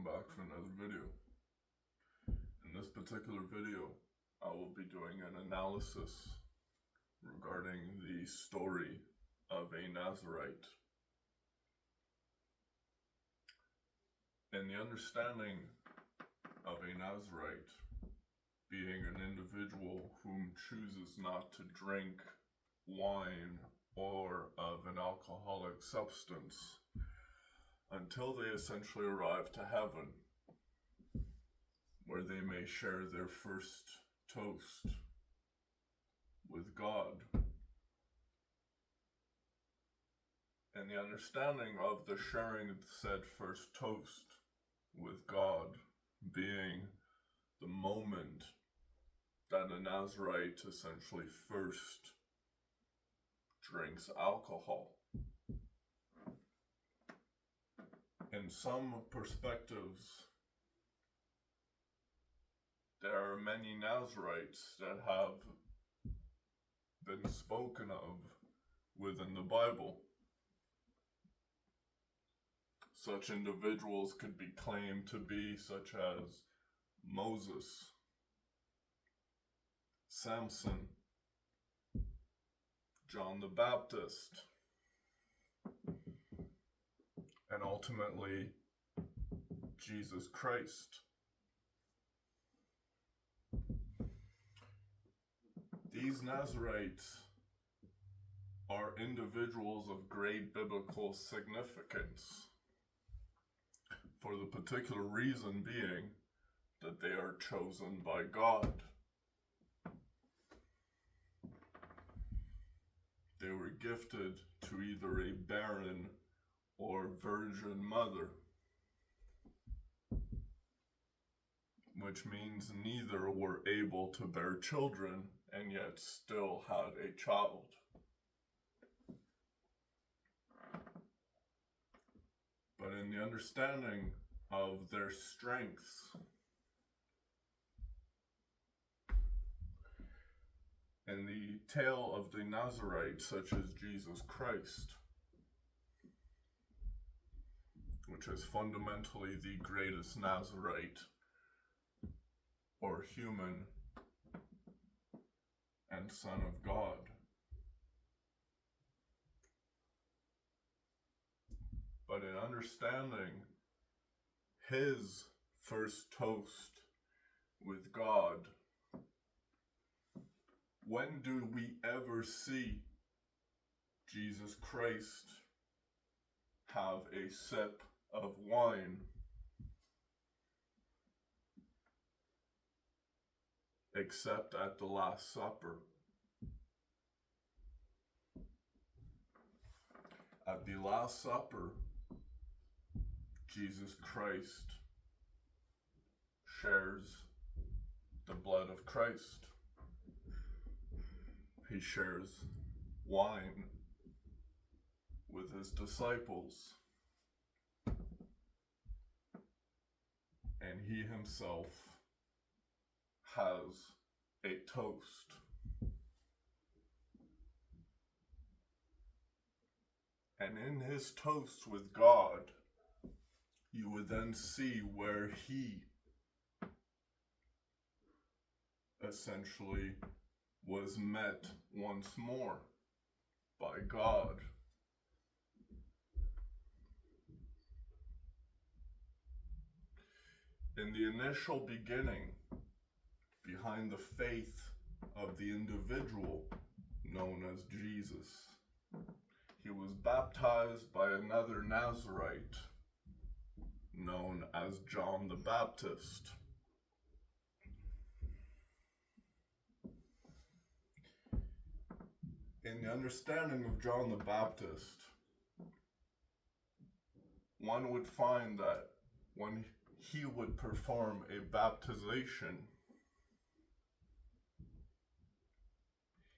back to another video. In this particular video, I will be doing an analysis regarding the story of a Nazarite. And the understanding of a Nazarite being an individual whom chooses not to drink wine or of an alcoholic substance until they essentially arrive to heaven, where they may share their first toast with God. And the understanding of the sharing said first toast with God being the moment that a Nazarite essentially first drinks alcohol. In some perspectives, there are many Nazarites that have been spoken of within the Bible. Such individuals could be claimed to be such as Moses, Samson, John the Baptist, and ultimately Jesus Christ. These Nazarites are individuals of great biblical significance, for the particular reason being that they are chosen by God. They were gifted to either a barren or virgin mother, which means neither were able to bear children and yet still had a child. But in the understanding of their strengths and the tale of the Nazarite, such as Jesus Christ, which is fundamentally the greatest Nazarite or human and Son of God. But in understanding his first toast with God, when do we ever see Jesus Christ have a sip of wine? Except at the Last Supper. At the Last Supper, Jesus Christ shares the blood of Christ. He shares wine with his disciples. And he himself has a toast. And in his toast with God, you would then see where he essentially was met once more by God. In the initial beginning, behind the faith of the individual known as Jesus, he was baptized by another Nazarite known as John the Baptist. In the understanding of John the Baptist, one would find that when he would perform a baptization,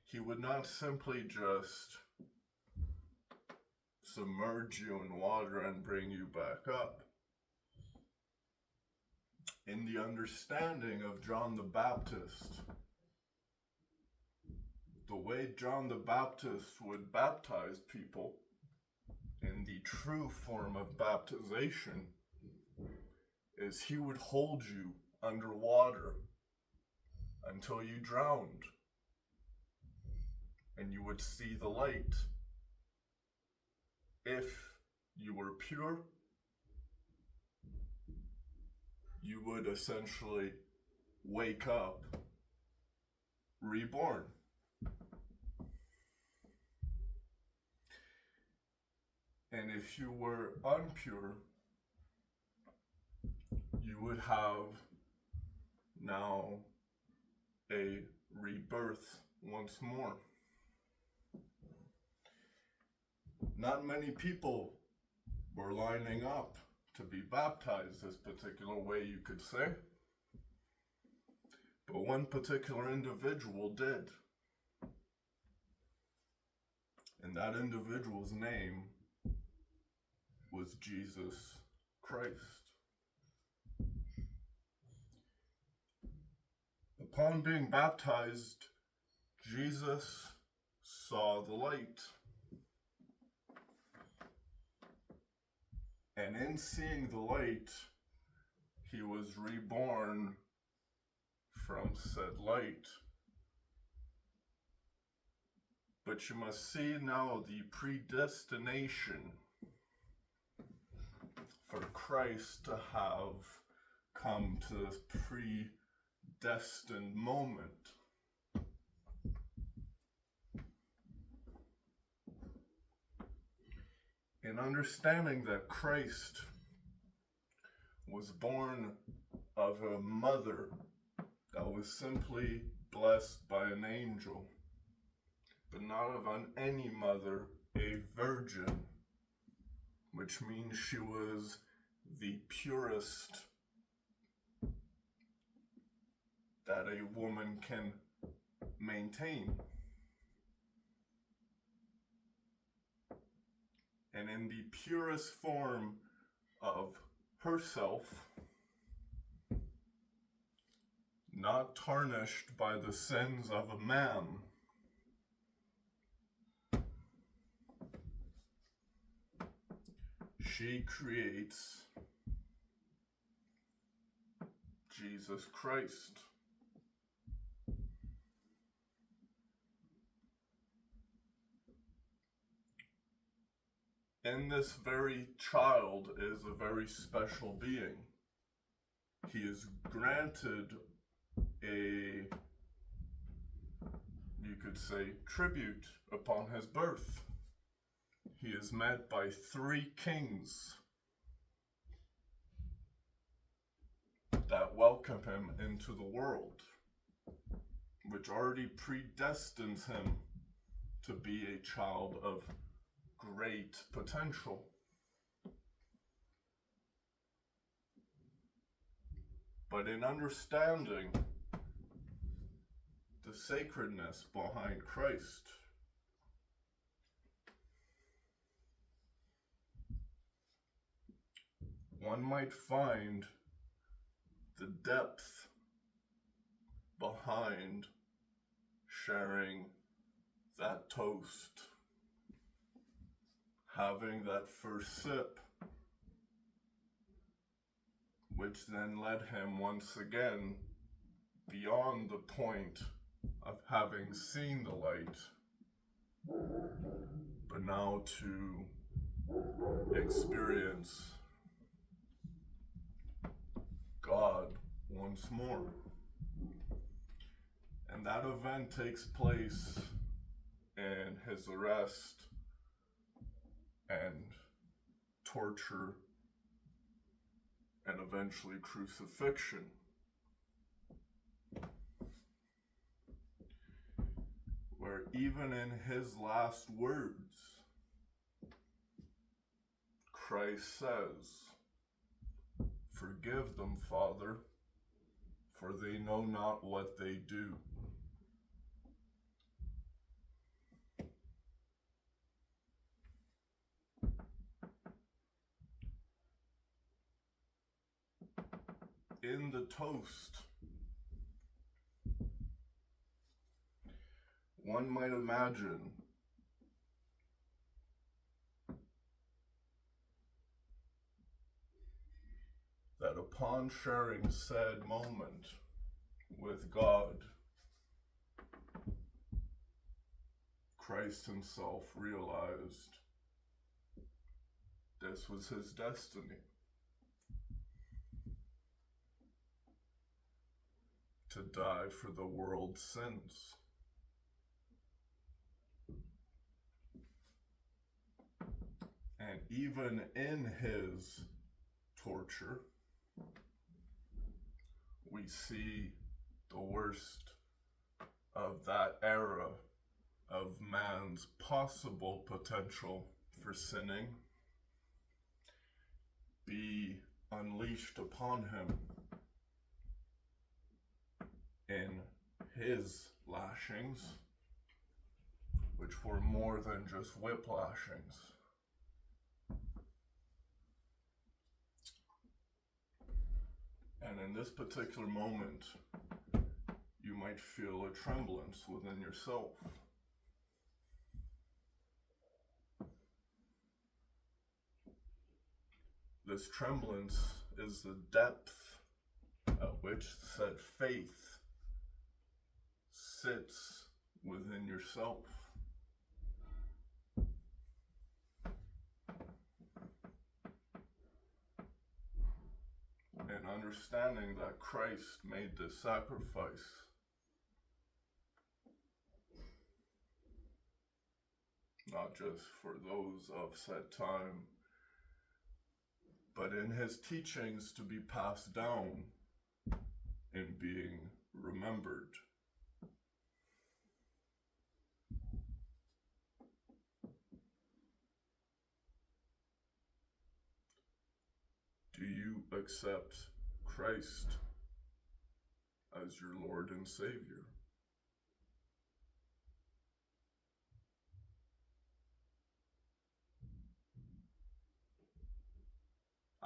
he would not simply just submerge you in water and bring you back up. In the understanding of John the Baptist, the way John the Baptist would baptize people in the true form of baptization is he would hold you underwater until you drowned, and you would see the light. If you were pure, you would essentially wake up reborn. And if you were impure, you would have now a rebirth once more. Not many people were lining up to be baptized this particular way, you could say. But one particular individual did. And that individual's name was Jesus Christ. Upon being baptized, Jesus saw the light. And in seeing the light, he was reborn from said light. But you must see now the predestination for Christ to have come to this predestined moment. In understanding that Christ was born of a mother that was simply blessed by an angel, but not of any mother, a virgin, which means she was the purest that a woman can maintain. And in the purest form of herself, not tarnished by the sins of a man, she creates Jesus Christ. And this very child is a very special being. He is granted a, you could say, tribute upon his birth. He is met by 3 kings that welcome him into the world, which already predestines him to be a child of great potential. But in understanding the sacredness behind Christ, one might find the depth behind sharing that toast, having that first sip, which then led him once again beyond the point of having seen the light, but now to experience God once more. And that event takes place in his arrest and torture and eventually crucifixion. Where even in his last words, Christ says, "Forgive them, Father, for they know not what they do." In the toast, one might imagine that upon sharing said moment with God, Christ himself realized this was his destiny. To die for the world's sins. And even in his torture, we see the worst of that era of man's possible potential for sinning be unleashed upon him in his lashings, which were more than just whip lashings. And in this particular moment, you might feel a tremblance within yourself. This tremblance is the depth at which said faith sits within yourself. And understanding that Christ made this sacrifice not just for those of said time, but in his teachings to be passed down and being remembered. Do you accept Christ as your Lord and Savior?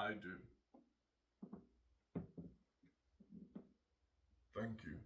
I do. Thank you.